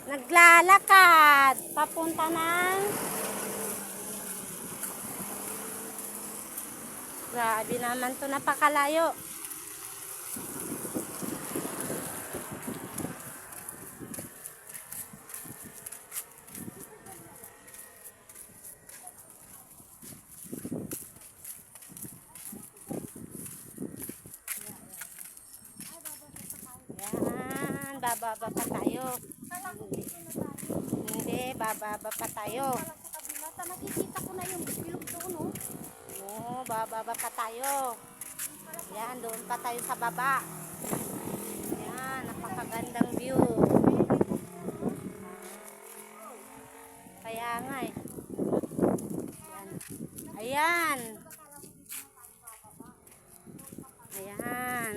Naglalakad. Papunta ng... Grabe naman to, napakalayo. Yan, bababa pa tayo. Hindi, bababa pa tayo. Nakikita ko na yung bilog doon, oh. Oo, bababa pa tayo. Yan, doon pa tayo sa baba. Yan, napakagandang view. Kaya nga eh. Yan. Ayan. Ayan.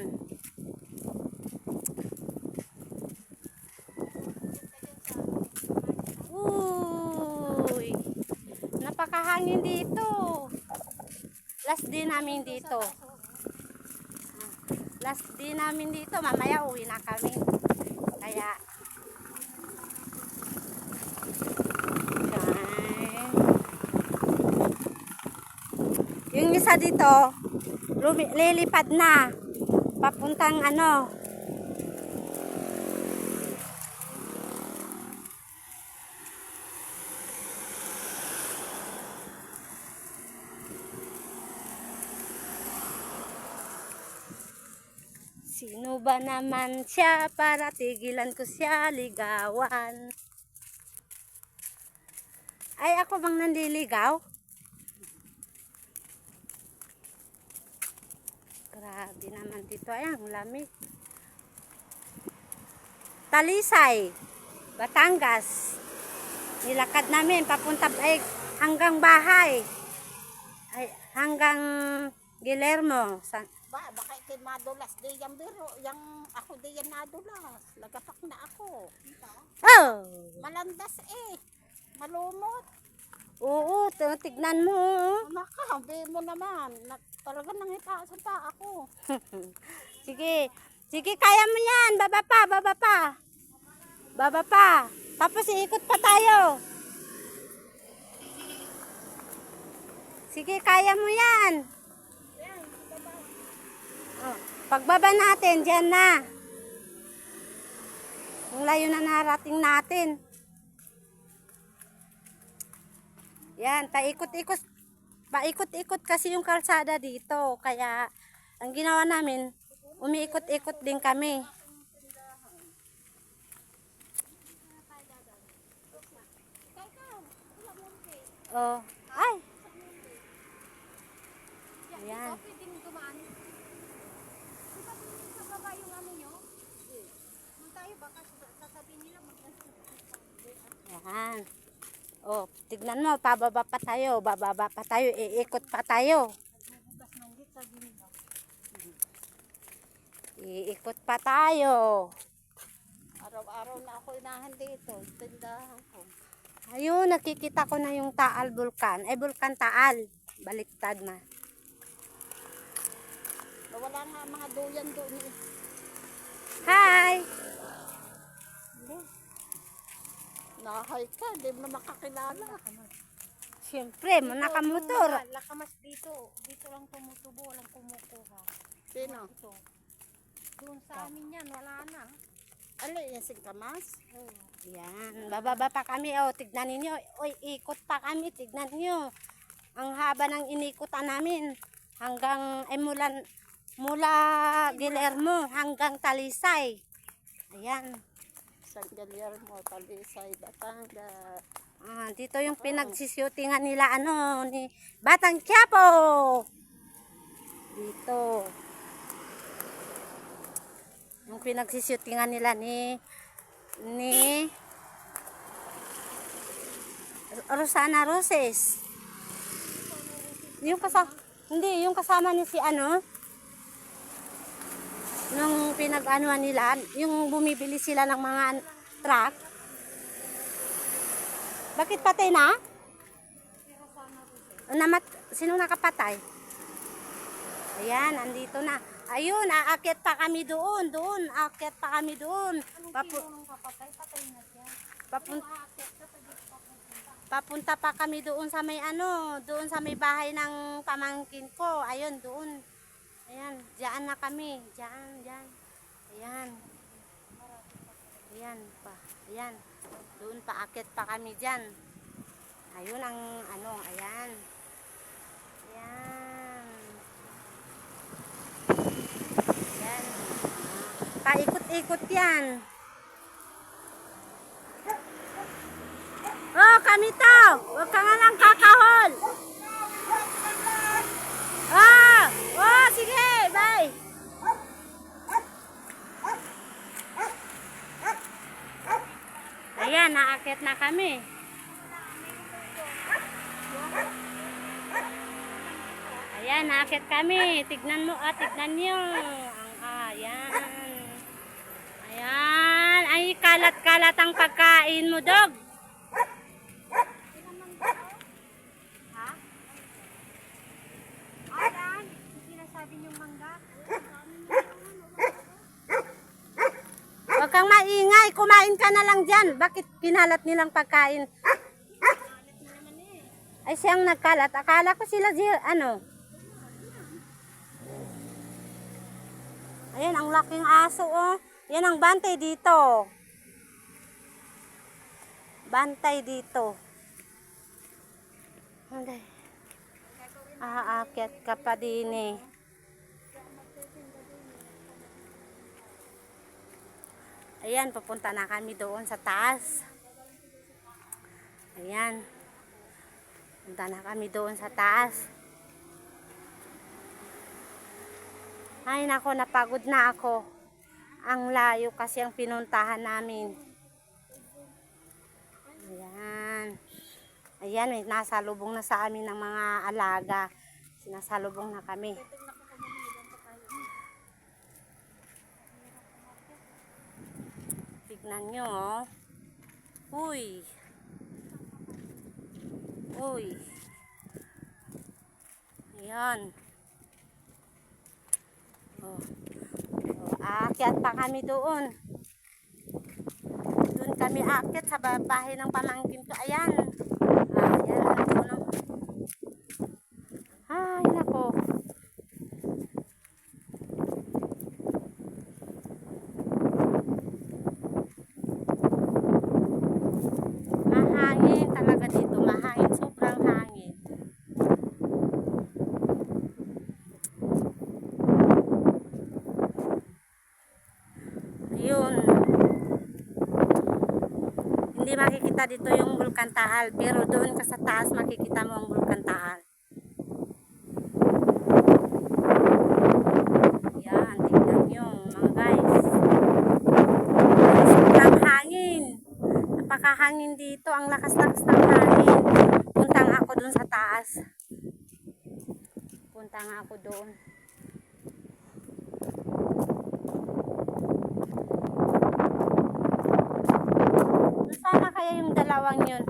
Uy. Napakahangin dito. Last day namin dito. Last day namin dito. Mamaya uwi na kami. Kaya yung isa dito lilipad na papuntang ano, sino ba naman siya para tigilan ko siya ligawan? Ay, ako bang nanliligaw? Grabe naman dito. Ay, ang lamig. Talisay, Batangas. Nilakad namin papunta ay hanggang bahay. Ay, hanggang Guillermo. Baka ito'y madulas di yung biro. Yung ako di yan nadulas. Lagapak na ako. Oh! Malandas eh. Malumot. Oo, tignan mo. Nakahabi mo naman. Talaga nangita sa pa ako. Sige. Sige, kaya mo yan. Baba pa, baba pa. Baba pa. Tapos iikot pa tayo. Sige, kaya mo yan. Oh, pagbaba natin, dyan na. Ang layo na narating natin. Yan, paikot-ikot kasi yung kalsada dito. Kaya, ang ginawa namin, umiikot-ikot din kami. Oh, ay. Ayan. Ayan. Oh, tignan mo, pababa pa tayo, bababa pa tayo, iikot pa tayo. Iikot pa tayo. Araw-araw na ako inahan dito. Tindahan ko. Ayun, nakikita ko na yung Taal Vulcan. Ay, Vulcan Taal. Baliktad na. Wala nga mga duyan doon eh. Hi! Nahay ka, di mo makakilala. Siyempre, nakamotor. Lakamas dito. Dito lang tumutubo, walang kumukuha. Sino? Ito. Doon sa amin yan, wala na. Ali, yung singkamas? Yan, bababa pa kami. Oh, tignan ninyo. Oy, ikot pa kami. Tignan nyo. Ang haba ng inikutan namin. Hanggang, mula Guillermo hanggang Talisay. Ayan. San Guillermo, Talisay, Batangas. Dito yung pinagsisyutingan nila, ni Batang Quiapo. Dito. Yung pinagsisyutingan nila ni Rosana Roses. Yung kasama ni si nung pinag-anuan nila, yung bumibili sila ng mga truck. Bakit patay na? Sino nakapatay? Ayan, andito na. Ayun, aakyat pa kami doon. Doon, aakyat pa kami doon. Nung papatay, patay na siya. Papunta pa kami doon sa may doon sa may bahay ng pamangkin ko. Ayun, doon. Ayan, diyan na kami. Diyan. Ayan. Ayan pa. Ayan. Doon pa, aakyat pa kami diyan. Ayun ang ayan. Ayan. Ayan. Paikot-ikot yan. Oh, kami to. Huwag ka nga lang kakahol. Oh, sige, bye. Ayan, naakit na kami. Ayan, naakit kami. Tignan mo, tignan nyo. Ayan. Ayan. Ay, kalat-kalat ang pagkain mo, dog. Ayan, sinasabi niyong mangga. Huwag kang maingay. Kumain ka na lang dyan. Bakit kinalat nilang pagkain? Ay, siyang nagkalat. Akala ko sila Ayan, ang laking aso, oh. Yan ang bantay dito. Bantay dito. Anday. Aakyat ka pa din eh. Ayan, papunta na kami doon sa taas. Ayan. Punta na kami doon sa taas. Ay, nako, napagod na ako. Ang layo kasi ang pinuntahan namin. Ayan. Ayan, may nasalubong na sa amin ng mga alaga. Sinasalubong na kami. Tignan nyo, oh. Uy. Uy. Ayan. Oh. Aakyat pa kami doon. Doon kami aakyat sa bahay ng pamangkin ko. Ayan. Ayan. Doon. Ay, nako. Mahangin talaga dito. Mahangin. Sobrang hangin. Yun. Hindi makikita dito yung Bulkan Taal, pero doon ka sa taas makikita mo ang Bulkan Taal. Yan, tingnan nyo mga guys. Sobrang hangin. Napakahangin dito. Ang lakas-lakas ng hangin. Punta nga ako doon sa taas. Punta nga ako doon. Sana kaya yung dalawang yun